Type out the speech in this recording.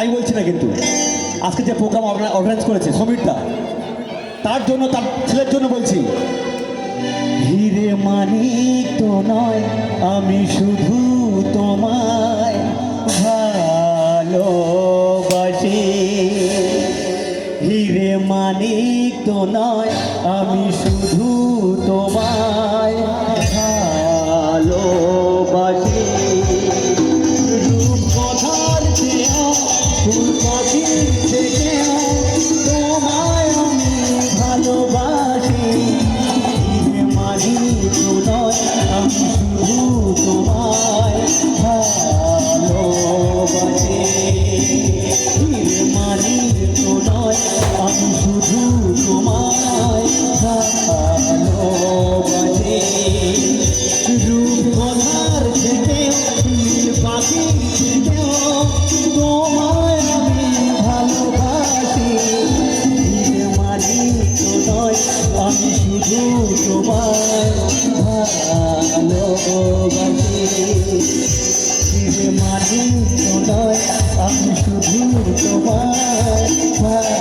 আমি বলছি না, কিন্তু আজকে যে প্রোগ্রাম অর্গানাইজ করেছে সমীরদা, তার জন্য, তার ছেলের জন্য বলছি, হিরে মানিক তো নয়, আমি শুধু তোমায় ভালোবাসি। হিরে মানিক তো নয়, আমি শুধু তোমায় ভালোবাসি। রূপ কথার চেয়েও, ফুল পাখির থেকেও তোমায় আমি ভালোবাসি। হিরে মানিক তো নয়, আমি শুধু তোমায় ভালোবাসি। হিরে মানিক তো নয়, আমি শুধু তোমায় ভালোবাসি। রূপ কথার থেকেও, ফুল পাখির থেকেও তোমায় আমি ভালোবাসি। হিরে মানিক তো নয়, আমি শুধু তোমায় ভালোবাসি। হিরে মানিক তো নয়, আমি শুধু তোমায়